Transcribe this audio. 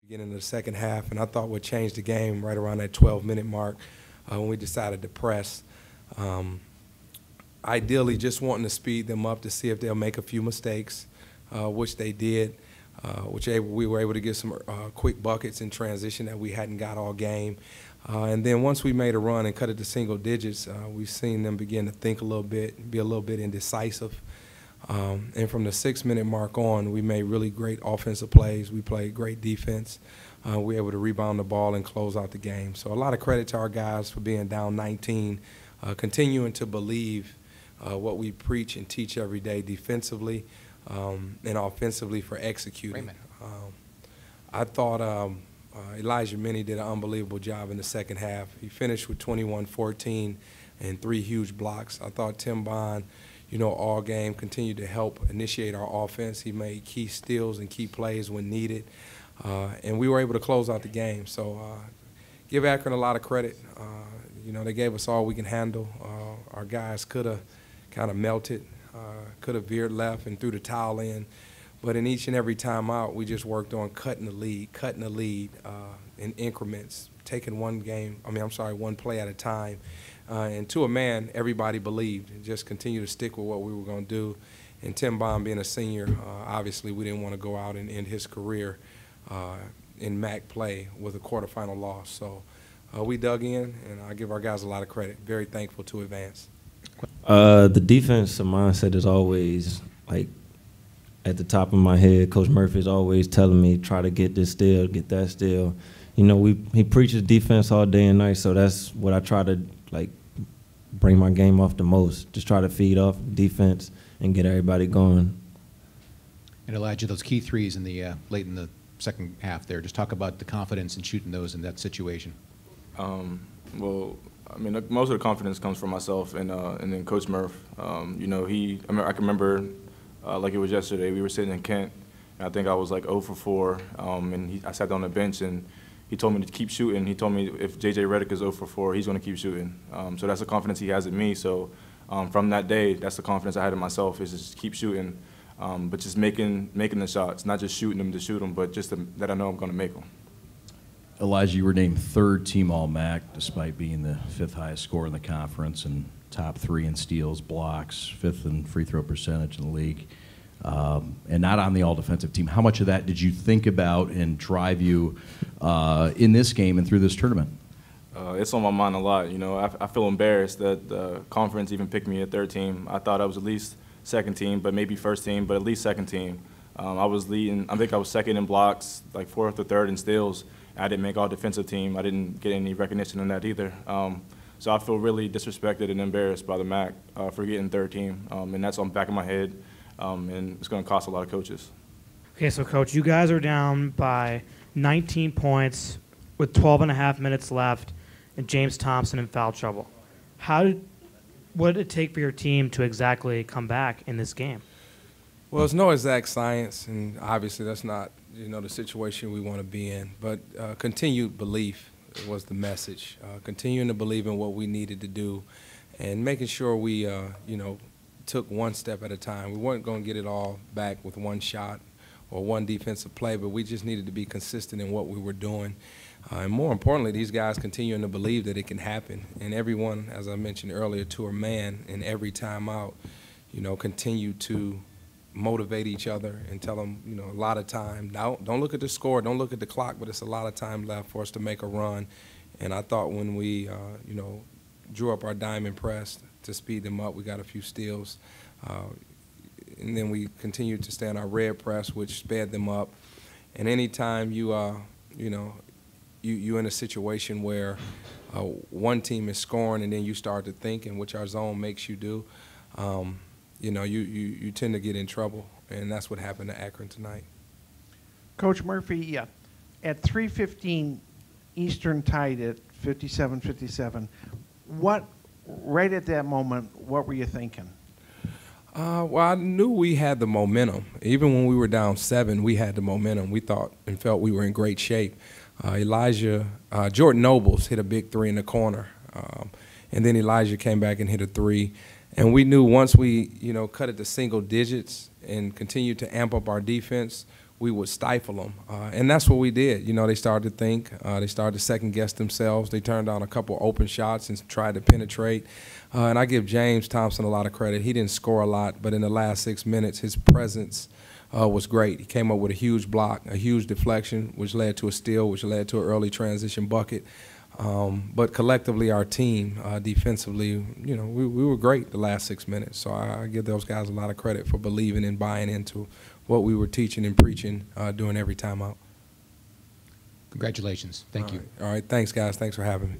Beginning of the second half, and I thought what changed the game right around that 12-minute mark when we decided to press. Ideally, just wanting to speed them up to see if they'll make a few mistakes, which they did, we were able to get some quick buckets in transition that we hadn't got all game. And then once we made a run and cut it to single digits, we've seen them begin to think a little bit, be a little bit indecisive. And from the 6-minute mark on, we made really great offensive plays. We played great defense. We were able to rebound the ball and close out the game. So a lot of credit to our guys for being down 19, continuing to believe what we preach and teach every day defensively and offensively for executing. I thought Elijah Minnie did an unbelievable job in the second half. He finished with 21-14 and 3 huge blocks. I thought Tim Bond, all game continued to help initiate our offense. He made key steals and key plays when needed, and we were able to close out the game. So give Akron a lot of credit. They gave us all we can handle. Our guys could have kind of melted, could have veered left and threw the towel in. But in each and every time out, we just worked on cutting the lead in increments, taking one play at a time. And to a man, everybody believed and just continued to stick with what we were going to do. And Tim Bond being a senior, obviously we didn't want to go out and end his career in MAC play with a quarterfinal loss. So we dug in, and I give our guys a lot of credit. Very thankful to advance. The defensive mindset is always like at the top of my head. Coach Murphy is always telling me, try to get this steal, get that steal. He preaches defense all day and night, so that's what I try to bring my game off the most. Just try to feed off defense and get everybody going. And Elijah, those key threes in the late in the second half there, just talk about the confidence in shooting those in that situation. Well, most of the confidence comes from myself and then Coach Murph. I can remember like it was yesterday. We were sitting in Kent, and I think I was like 0 for 4, and I sat down on the bench, and he told me to keep shooting. He told me if J.J. Redick is 0 for 4, he's going to keep shooting. So that's the confidence he has in me. So from that day, that's the confidence I had in myself, is just keep shooting, but just making the shots, not just shooting them to shoot them, but just that I know I'm going to make them. Elijah, you were named 3rd team All-MAC despite being the 5th highest scorer in the conference and top 3 in steals, blocks, 5th in free throw percentage in the league, and not on the all-defensive team. How much of that did you think about and drive you in this game and through this tournament? It's on my mind a lot. I feel embarrassed that the conference even picked me at 3rd team. I thought I was at least 2nd team, but maybe 1st team, but at least 2nd team. I was leading. I think I was 2nd in blocks, like 4th or 3rd in steals. I didn't make all defensive team. I didn't get any recognition in that either. So I feel really disrespected and embarrassed by the MAC for getting 3rd team, and that's on the back of my head, and it's going to cost a lot of coaches. Okay, so Coach, you guys are down by 19 points with 12 and a half minutes left, and James Thompson in foul trouble. What did it take for your team to exactly come back in this game? Well, it's no exact science, and obviously that's not the situation we want to be in. But continued belief was the message. Continuing to believe in what we needed to do, and making sure we took one step at a time. We weren't going to get it all back with one shot or one defensive play, but we just needed to be consistent in what we were doing. And more importantly, these guys continuing to believe that it can happen. And everyone, as I mentioned earlier, to a man in every timeout, continue to motivate each other and tell them, a lot of time. Now, don't look at the score, don't look at the clock, but it's a lot of time left for us to make a run. And I thought when we, drew up our diamond press to speed them up, we got a few steals. And then we continued to stay on our red press, which sped them up. And anytime you're in a situation where one team is scoring and then you start to think, and which our zone makes you do, you tend to get in trouble, and that's what happened to Akron tonight. Coach Murphy, at 3:15 Eastern tied at 57-57, right at that moment, what were you thinking? Well, I knew we had the momentum. Even when we were down 7, we had the momentum. We thought and felt we were in great shape. Jordan Nobles hit a big 3 in the corner, and then Elijah came back and hit a 3. And we knew once we, cut it to single digits and continued to amp up our defense, we would stifle them. And that's what we did. You know, they started to think. They started to second-guess themselves. They turned down a couple open shots and tried to penetrate. And I give James Thompson a lot of credit. He didn't score a lot, but in the last 6 minutes, his presence was great. He came up with a huge block, a huge deflection, which led to a steal, which led to an early transition bucket. But collectively, our team, defensively, you know, we were great the last 6 minutes. So I give those guys a lot of credit for believing and buying into what we were teaching and preaching during every timeout. Congratulations. Thank you. All right. Thanks, guys. Thanks for having me.